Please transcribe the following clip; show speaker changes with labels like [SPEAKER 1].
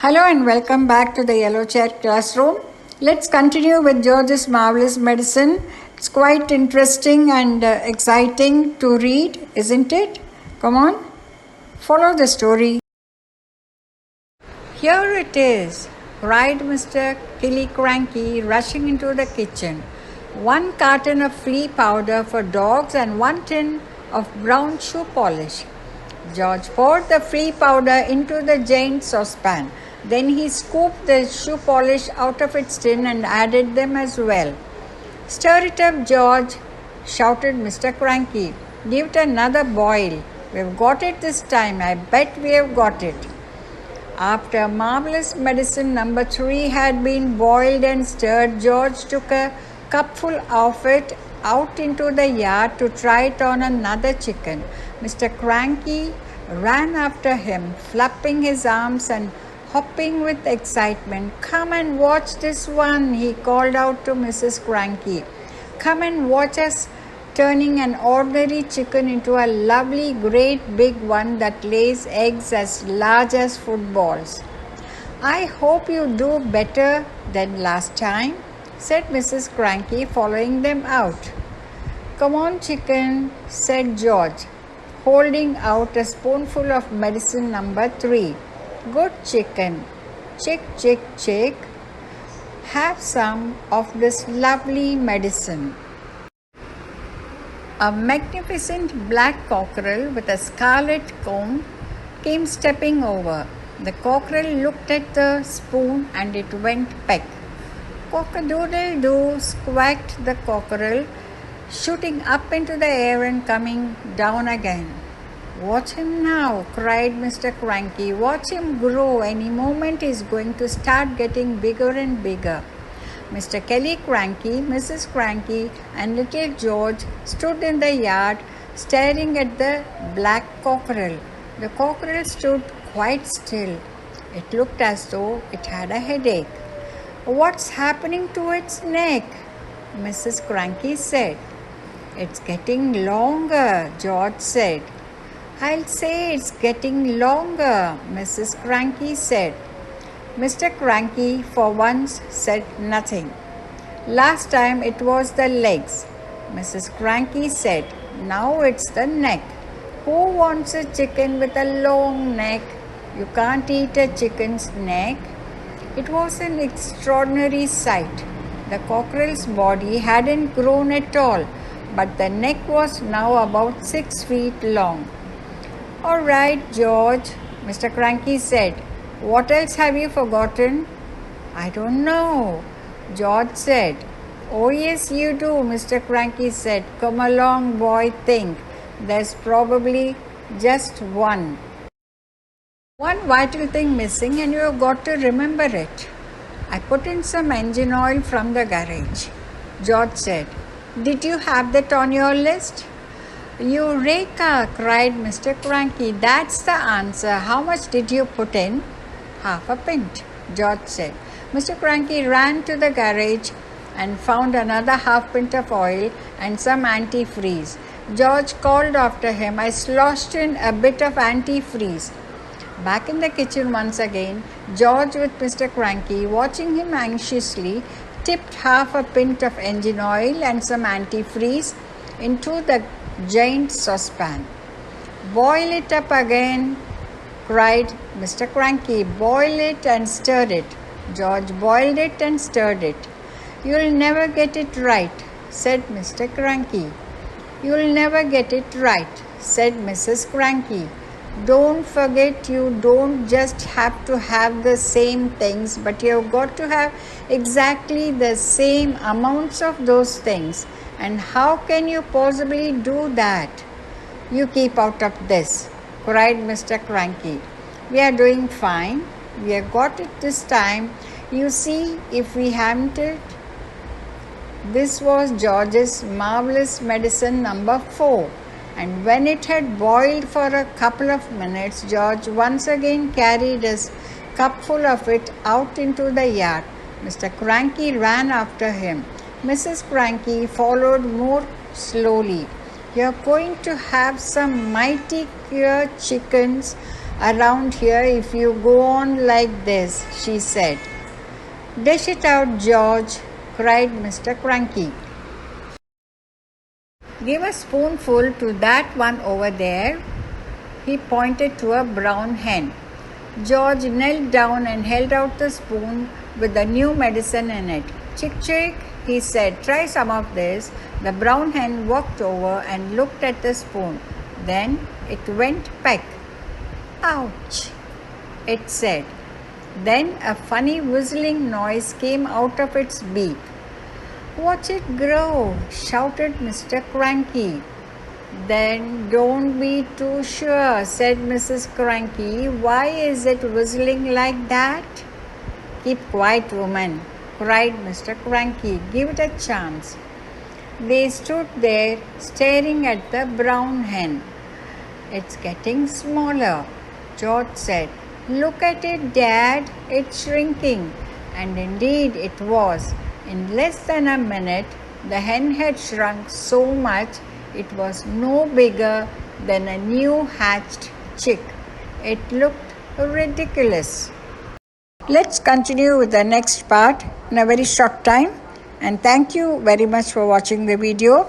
[SPEAKER 1] Hello and welcome back to the Yellow Chair Classroom. Let's continue with George's Marvelous Medicine. It's quite interesting and exciting to read, isn't it? Come on, follow the story. Here it is, cried Mr. Killiecrankie, rushing into the kitchen. 1 carton of flea powder for dogs and 1 tin of brown shoe polish. George poured the flea powder into the giant saucepan. Then he scooped the shoe polish out of its tin and added them as well. Stir it up, George, shouted Mr. Cranky. Give it another boil. We've got it this time. I bet we've got it. After Marvelous Medicine number 3 had been boiled and stirred, George took a cupful of it out into the yard to try it on another chicken. Mr. Cranky ran after him, flapping his arms and hopping with excitement. Come and watch this one, he called out to Mrs. Cranky. Come and watch us turning an ordinary chicken into a lovely great big one that lays eggs as large as footballs. I hope you do better than last time, said Mrs. Cranky, following them out. Come on, chicken, said George, holding out a spoonful of medicine number 3. Good chicken, chick, chick, chick, have some of this lovely medicine. A magnificent black cockerel with a scarlet comb came stepping over. The cockerel looked at the spoon and it went peck. Cock-a-doodle-doo, squawked the cockerel, shooting up into the air and coming down again. Watch him now, cried Mr. Cranky. Watch him grow. Any moment he's going to start getting bigger and bigger. Mr. Killiecrankie, Mrs. Cranky, and little George stood in the yard staring at the black cockerel. The cockerel stood quite still. It looked as though it had a headache. What's happening to its neck? Mrs. Cranky said. It's getting longer, George said. I'll say it's getting longer, Mrs. Cranky said. Mr. Cranky for once said nothing. Last time it was the legs, Mrs. Cranky said. Now it's the neck. Who wants a chicken with a long neck? You can't eat a chicken's neck. It was an extraordinary sight. The cockerel's body hadn't grown at all, but the neck was now about 6 feet long. All right, George, Mr. Cranky said. What else have you forgotten? I don't know, George said. Oh, yes, you do, Mr. Cranky said. Come along, boy, think. There's probably just one. One vital thing missing and you've got to remember it. I put in some engine oil from the garage, George said. Did you have that on your list? Eureka, cried Mr. Cranky. That's the answer. How much did you put in? Half a pint, George said. Mr. Cranky ran to the garage and found another half pint of oil and some antifreeze. George called after him. I sloshed in a bit of antifreeze. Back in the kitchen once again, George with Mr. Cranky, watching him anxiously, tipped half a pint of engine oil and some antifreeze into the giant saucepan. Boil it up again, cried Mr. Cranky. Boil it and stir it. George boiled it and stirred it. You'll never get it right, said Mr. Cranky. You'll never get it right, said Mrs. Cranky. Don't forget, you don't just have to have the same things, but you've got to have exactly the same amounts of those things. And how can you possibly do that? You keep out of this, cried Mr. Cranky. We are doing fine. We have got it this time. You see, if we hadn't it. This was George's Marvelous Medicine number 4. And when it had boiled for a couple of minutes, George once again carried his cupful of it out into the yard. Mr. Cranky ran after him. Mrs. Cranky followed more slowly. You're going to have some mighty queer chickens around here if you go on like this, she said. Dish it out, George, cried Mr. Cranky. Give a spoonful to that one over there. He pointed to a brown hen. George knelt down and held out the spoon with the new medicine in it. Chick, chick, he said, try some of this. The brown hen walked over and looked at the spoon. Then it went peck. Ouch, it said. Then a funny whistling noise came out of its beak. Watch it grow, shouted Mr. Cranky. Then don't be too sure, said Mrs. Cranky. Why is it whistling like that? Keep quiet, woman, cried Mr. Cranky. Give it a chance. They stood there staring at the brown hen. It's getting smaller, George said. Look at it, Dad, it's shrinking. And indeed it was. In less than a minute, the hen had shrunk so much it was no bigger than a new hatched chick. It looked ridiculous. Let's continue with the next part in a very short time. And thank you very much for watching the video.